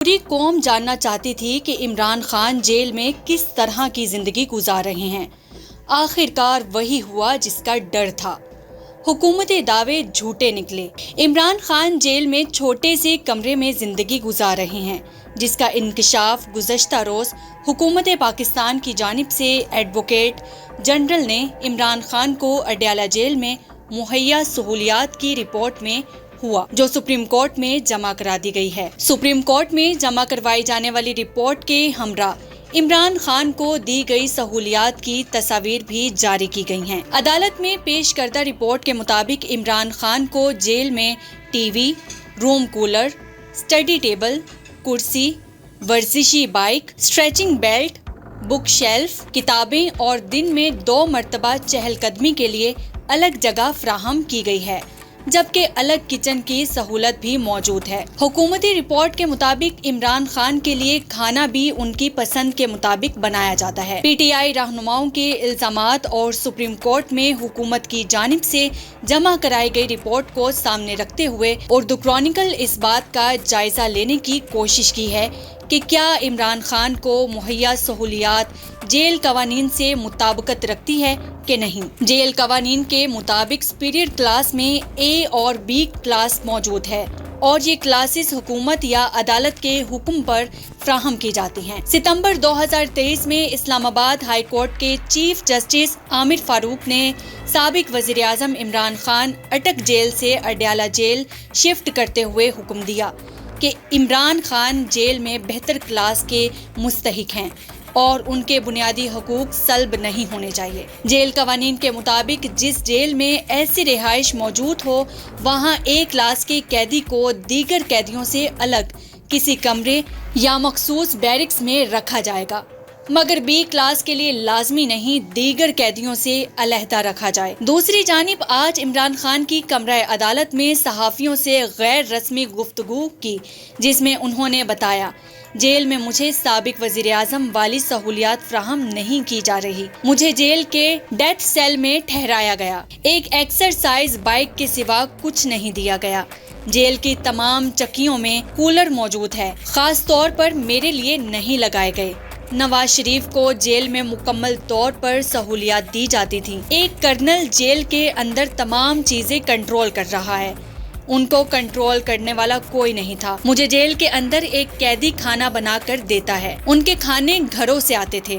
پوری قوم جاننا چاہتی تھی کہ عمران خان جیل میں کس طرح کی زندگی گزار رہے ہیں۔ آخرکار وہی ہوا جس کا ڈر تھا۔ حکومتی دعوے جھوٹے نکلے۔ عمران خان جیل میں چھوٹے سے کمرے میں زندگی گزار رہے ہیں، جس کا انکشاف گزشتہ روز حکومت پاکستان کی جانب سے ایڈوکیٹ جنرل نے عمران خان کو اڈیالہ جیل میں مہیا سہولیات کی رپورٹ میں ہوا، جو سپریم کورٹ میں جمع کرا دی گئی ہے۔ سپریم کورٹ میں جمع کروائی جانے والی رپورٹ کے ہمراہ عمران خان کو دی گئی سہولیات کی تصاویر بھی جاری کی گئی ہیں۔ عدالت میں پیش کردہ رپورٹ کے مطابق عمران خان کو جیل میں T V, room cooler, study table, کرسی، ورزشی bike, stretching belt, book shelf, کتابیں اور دن میں 2 مرتبہ چہل قدمی کے لیے الگ جگہ فراہم کی گئی ہے، جبکہ الگ کچن کی سہولت بھی موجود ہے۔ حکومتی رپورٹ کے مطابق عمران خان کے لیے کھانا بھی ان کی پسند کے مطابق بنایا جاتا ہے۔ پی ٹی آئی رہنماؤں کے الزامات اور سپریم کورٹ میں حکومت کی جانب سے جمع کرائی گئی رپورٹ کو سامنے رکھتے ہوئے اردو کرونیکل اس بات کا جائزہ لینے کی کوشش کی ہے کہ کیا عمران خان کو مہیا سہولیات جیل قوانین سے مطابقت رکھتی ہے کہ نہیں۔ جیل قوانین کے مطابق سپیریئر کلاس میں اے اور بی کلاس موجود ہے اور یہ کلاسز حکومت یا عدالت کے حکم پر فراہم کی جاتی ہیں۔ ستمبر 2023 میں اسلام آباد ہائی کورٹ کے چیف جسٹس عامر فاروق نے سابق وزیر اعظم عمران خان اٹک جیل سے اڈیالہ جیل شفٹ کرتے ہوئے حکم دیا کہ عمران خان جیل میں بہتر کلاس کے مستحق ہیں اور ان کے بنیادی حقوق سلب نہیں ہونے چاہیے۔ جیل قوانین کے مطابق جس جیل میں ایسی رہائش موجود ہو، وہاں اے کلاس کے قیدی کو دیگر قیدیوں سے الگ کسی کمرے یا مخصوص بیرکس میں رکھا جائے گا، مگر بی کلاس کے لیے لازمی نہیں دیگر قیدیوں سے علیحدہ رکھا جائے۔ دوسری جانب آج عمران خان کی کمرہ عدالت میں صحافیوں سے غیر رسمی گفتگو کی، جس میں انہوں نے بتایا، جیل میں مجھے سابق وزیر اعظم والی سہولیات فراہم نہیں کی جا رہی۔ مجھے جیل کے ڈیتھ سیل میں ٹھہرایا گیا۔ ایک ایکسرسائز بائک کے سوا کچھ نہیں دیا گیا۔ جیل کی تمام چکیوں میں کولر موجود ہے، خاص طور پر میرے لیے نہیں لگائے گئے۔ نواز شریف کو جیل میں مکمل طور پر سہولیات دی جاتی تھیں۔ ایک کرنل جیل کے اندر تمام چیزیں کنٹرول کر رہا ہے، ان کو کنٹرول کرنے والا کوئی نہیں تھا۔ مجھے جیل کے اندر ایک قیدی کھانا بنا کر دیتا ہے، ان کے کھانے گھروں سے آتے تھے۔